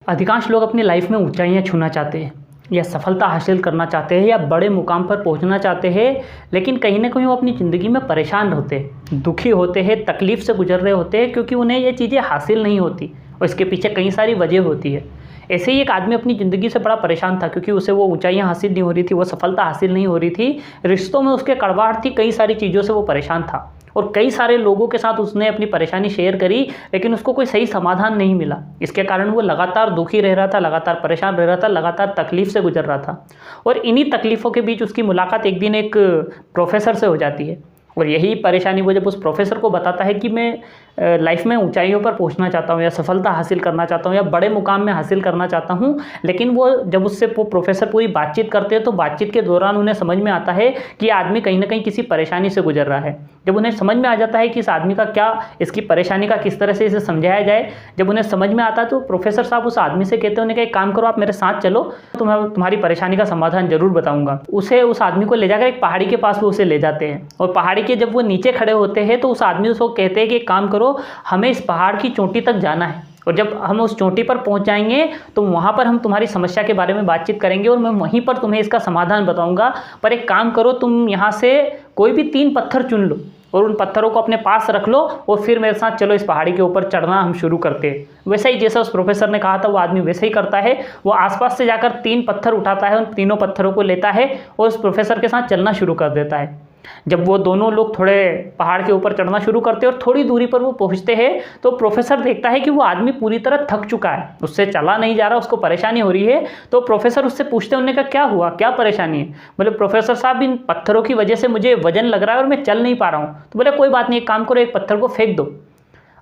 अधिकांश लोग अपनी लाइफ में ऊंचाइयां छूना चाहते हैं या सफलता हासिल करना चाहते हैं या बड़े मुकाम पर पहुंचना चाहते हैं, लेकिन कहीं ना कहीं वो अपनी ज़िंदगी में परेशान होते हैं, दुखी होते हैं, तकलीफ़ से गुजर रहे होते हैं क्योंकि उन्हें ये चीज़ें हासिल नहीं होती और इसके पीछे कई सारी वजह होती है। ऐसे ही एक आदमी अपनी ज़िंदगी से बड़ा परेशान था क्योंकि उसे वो ऊंचाइयां हासिल नहीं हो रही थी, वो सफलता हासिल नहीं हो रही थी, रिश्तों में उसके कड़वाहट थी, कई सारी चीज़ों से वो परेशान था और कई सारे लोगों के साथ उसने अपनी परेशानी शेयर करी, लेकिन उसको कोई सही समाधान नहीं मिला। इसके कारण वो लगातार दुखी रह रहा था, लगातार परेशान रह रहा था, लगातार तकलीफ से गुजर रहा था। और इन्हीं तकलीफ़ों के बीच उसकी मुलाकात एक दिन एक प्रोफेसर से हो जाती है और यही परेशानी वो जब उस प्रोफेसर को बताता है कि मैं लाइफ में ऊंचाइयों पर पहुंचना चाहता हूं या सफलता हासिल करना चाहता हूं या बड़े मुकाम में हासिल करना चाहता हूं, लेकिन वो जब उससे वो प्रोफेसर पूरी बातचीत करते हैं तो बातचीत के दौरान उन्हें समझ में आता है कि आदमी कहीं ना कहीं किसी परेशानी से गुजर रहा है। जब उन्हें समझ में आ जाता है कि इस आदमी का क्या, इसकी परेशानी का किस तरह से इसे समझाया जाए, जब उन्हें समझ में आता है तो प्रोफेसर साहब उस आदमी से कहते हैं, उन्हें एक काम करो, आप मेरे साथ चलो, तुम्हारी परेशानी का समाधान जरूर बताऊंगा। उस आदमी को ले जाकर एक पहाड़ी के पास वो उसे ले जाते हैं और पहाड़ी के जब वो नीचे खड़े होते हैं तो उस आदमी उसको कहते हैं कि एक काम करो, हमें इस पहाड़ की चोटी तक जाना है और जब हम उस चोटी पर पहुंच जाएंगे तो वहां पर हम तुम्हारी समस्या के बारे में बातचीत करेंगे और मैं वहीं पर तुम्हें इसका समाधान बताऊंगा। पर एक काम करो, तुम यहाँ से कोई भी 3 पत्थर चुन लो और उन पत्थरों को अपने पास रख लो और फिर मेरे साथ चलो, इस पहाड़ी के ऊपर चढ़ना हम शुरू करते हैं। वैसा ही जैसा उस प्रोफेसर ने कहा था वो आदमी वैसे ही करता है। वो आसपास से जाकर 3 पत्थर उठाता है, उन तीनों पत्थरों को लेता है और उस प्रोफेसर के साथ चलना शुरू कर देता है। जब वो दोनों लोग थोड़े पहाड़ के ऊपर चढ़ना शुरू करते हैं और थोड़ी दूरी पर वो पहुंचते हैं तो प्रोफेसर देखता है कि वो आदमी पूरी तरह थक चुका है, उससे चला नहीं जा रहा, उसको परेशानी हो रही है। तो प्रोफेसर उससे पूछते हैं, उन्होंने कहा क्या हुआ, क्या परेशानी है? बोले प्रोफेसर साहब, इन पत्थरों की वजह से मुझे वजन लग रहा है और मैं चल नहीं पा रहा हूँ। तो बोले कोई बात नहीं, एक काम करो, एक पत्थर को फेंक दो।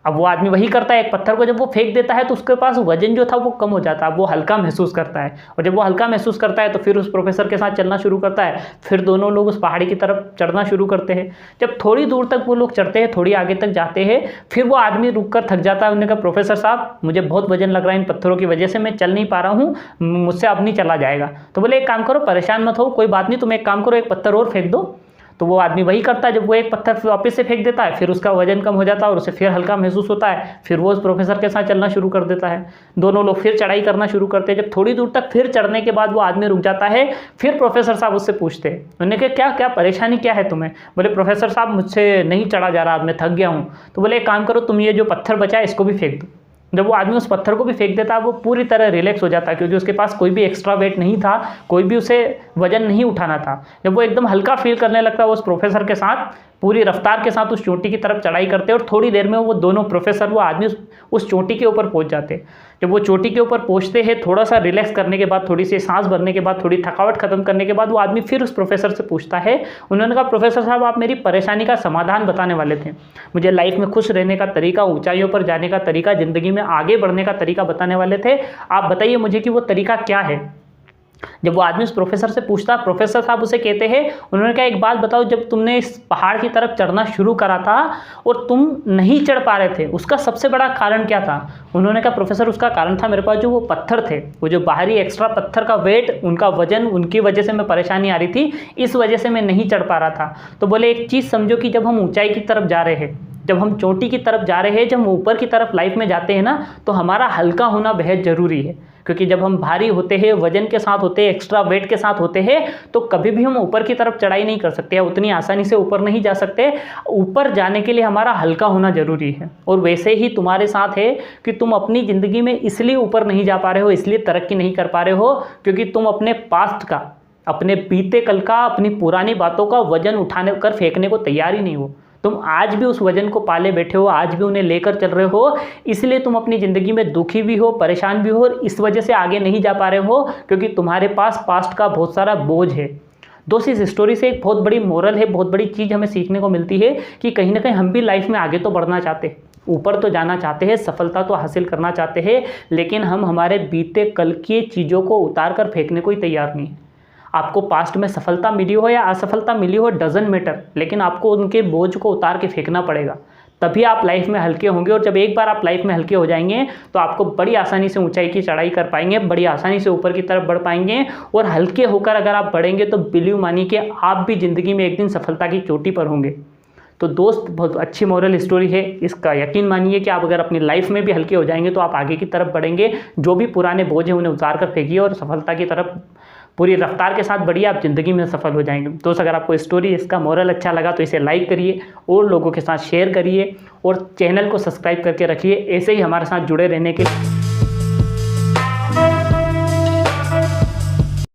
अब वो आदमी वही करता है, एक पत्थर को जब वो फेंक देता है तो उसके पास वजन जो था वो कम हो जाता है, वो हल्का महसूस करता है और जब वो हल्का महसूस करता है तो फिर उस प्रोफेसर के साथ चलना शुरू करता है। फिर दोनों लोग उस पहाड़ी की तरफ चढ़ना शुरू करते हैं। जब थोड़ी दूर तक वो लोग चढ़ते हैं, थोड़ी आगे तक जाते हैं, फिर वो आदमी रुक कर थक जाता है। उन्होंने कहा प्रोफेसर साहब, मुझे बहुत वजन लग रहा है इन पत्थरों की वजह से, मैं चल नहीं पा रहा हूँ, मुझसे अब नहीं चला जाएगा। तो बोले एक काम करो, परेशान मत हो, कोई बात नहीं, तुम एक काम करो, एक पत्थर और फेंक दो। तो वो आदमी वही करता है, जब वो एक पत्थर वापस से फेंक देता है फिर उसका वजन कम हो जाता है और उसे फिर हल्का महसूस होता है। फिर वो उस प्रोफेसर के साथ चलना शुरू कर देता है। दोनों लोग फिर चढ़ाई करना शुरू करते हैं। जब थोड़ी दूर तक फिर चढ़ने के बाद वो आदमी रुक जाता है। फिर प्रोफेसर साहब उससे पूछते हैं, उन्होंने कहा क्या क्या परेशानी क्या है तुम्हें? बोले प्रोफेसर साहब, मुझसे नहीं चढ़ा जा रहा, अब मैं थक गया हूँ। तो बोले एक काम करो, तुम ये जो पत्थर बचा है इसको भी फेंक दो। जब वो आदमी उस पत्थर को भी फेंक देता है वो पूरी तरह रिलैक्स हो जाता है क्योंकि उसके पास कोई भी एक्स्ट्रा वेट नहीं था, कोई भी उसे वजन नहीं उठाना था। जब वो एकदम हल्का फील करने लगता है, वो उस प्रोफेसर के साथ पूरी रफ्तार के साथ उस चोटी की तरफ चढ़ाई करते हैं और थोड़ी देर में वो दोनों प्रोफेसर, वो आदमी उस चोटी के ऊपर पहुंच जाते हैं। जब वो चोटी के ऊपर पहुंचते हैं, थोड़ा सा रिलैक्स करने के बाद, थोड़ी सी सांस भरने के बाद, थोड़ी थकावट खत्म करने के बाद वो आदमी फिर उस प्रोफेसर से पूछता है। उन्होंने कहा प्रोफेसर साहब, आप मेरी परेशानी का समाधान बताने वाले थे, मुझे लाइफ में खुश रहने का तरीका, ऊंचाइयों पर जाने का तरीका, जिंदगी में आगे बढ़ने का तरीका बताने वाले थे। आप बताइए मुझे कि वो तरीका क्या है। जब वो आदमी उस प्रोफेसर से पूछता, प्रोफेसर साहब उसे कहते हैं, उन्होंने कहा एक बात बताओ, जब तुमने इस पहाड़ की तरफ चढ़ना शुरू करा था और तुम नहीं चढ़ पा रहे थे, उसका सबसे बड़ा कारण क्या था? उन्होंने कहा प्रोफेसर, उसका कारण था मेरे पास जो वो पत्थर थे, वो जो बाहरी एक्स्ट्रा पत्थर का वेट, उनका वजन, उनकी वजह से मैं परेशानी आ रही थी, इस वजह से मैं नहीं चढ़ पा रहा था। तो बोले एक चीज़ समझो कि जब हम ऊंचाई की तरफ जा रहे हैं, जब हम चोटी की तरफ जा रहे हैं, जब हम ऊपर की तरफ लाइफ में जाते हैं ना, तो हमारा हल्का होना बेहद ज़रूरी है क्योंकि जब हम भारी होते हैं, वजन के साथ होते हैं, एक्स्ट्रा वेट के साथ होते हैं, तो कभी भी हम ऊपर की तरफ चढ़ाई नहीं कर सकते या उतनी आसानी से ऊपर नहीं जा सकते। ऊपर जाने के लिए हमारा हल्का होना जरूरी है और वैसे ही तुम्हारे साथ है कि तुम अपनी ज़िंदगी में इसलिए ऊपर नहीं जा पा रहे हो, इसलिए तरक्की नहीं कर पा रहे हो क्योंकि तुम अपने पास्ट का, अपने बीते कल का, अपनी पुरानी बातों का वजन उठाने कर फेंकने को तैयार ही नहीं हो। तुम आज भी उस वजन को पाले बैठे हो, आज भी उन्हें लेकर चल रहे हो, इसलिए तुम अपनी ज़िंदगी में दुखी भी हो, परेशान भी हो और इस वजह से आगे नहीं जा पा रहे हो क्योंकि तुम्हारे पास पास्ट का बहुत सारा बोझ है। दोस्त, इस स्टोरी से एक बहुत बड़ी मोरल है, बहुत बड़ी चीज़ हमें सीखने को मिलती है कि कहीं ना कहीं हम भी लाइफ में आगे तो बढ़ना चाहते हैं, ऊपर तो जाना चाहते हैं, सफलता तो हासिल करना चाहते हैं, लेकिन हम हमारे बीते कल की चीज़ों को उतार कर फेंकने को ही तैयार नहीं है। आपको पास्ट में सफलता मिली हो या असफलता मिली हो, डजंट मैटर, लेकिन आपको उनके बोझ को उतार के फेंकना पड़ेगा, तभी आप लाइफ में हल्के होंगे। और जब एक बार आप लाइफ में हल्के हो जाएंगे तो आपको बड़ी आसानी से ऊंचाई की चढ़ाई कर पाएंगे, बड़ी आसानी से ऊपर की तरफ बढ़ पाएंगे। और हल्के होकर अगर आप बढ़ेंगे तो बिलीव मानिए कि आप भी ज़िंदगी में एक दिन सफलता की चोटी पर होंगे। तो दोस्त बहुत अच्छी मोरल स्टोरी है, इसका यकीन मानिए कि आप अगर अपनी लाइफ में भी हल्के हो जाएंगे तो आप आगे की तरफ बढ़ेंगे। जो भी पुराने बोझ हैं उन्हें उतार कर फेंकिए और सफलता की तरफ पूरी रफ्तार के साथ बढ़िए, आप ज़िंदगी में सफल हो जाएंगे। दोस्त अगर आपको स्टोरी इसका मोरल अच्छा लगा तो इसे लाइक करिए और लोगों के साथ शेयर करिए और चैनल को सब्सक्राइब करके रखिए ऐसे ही हमारे साथ जुड़े रहने के लिए।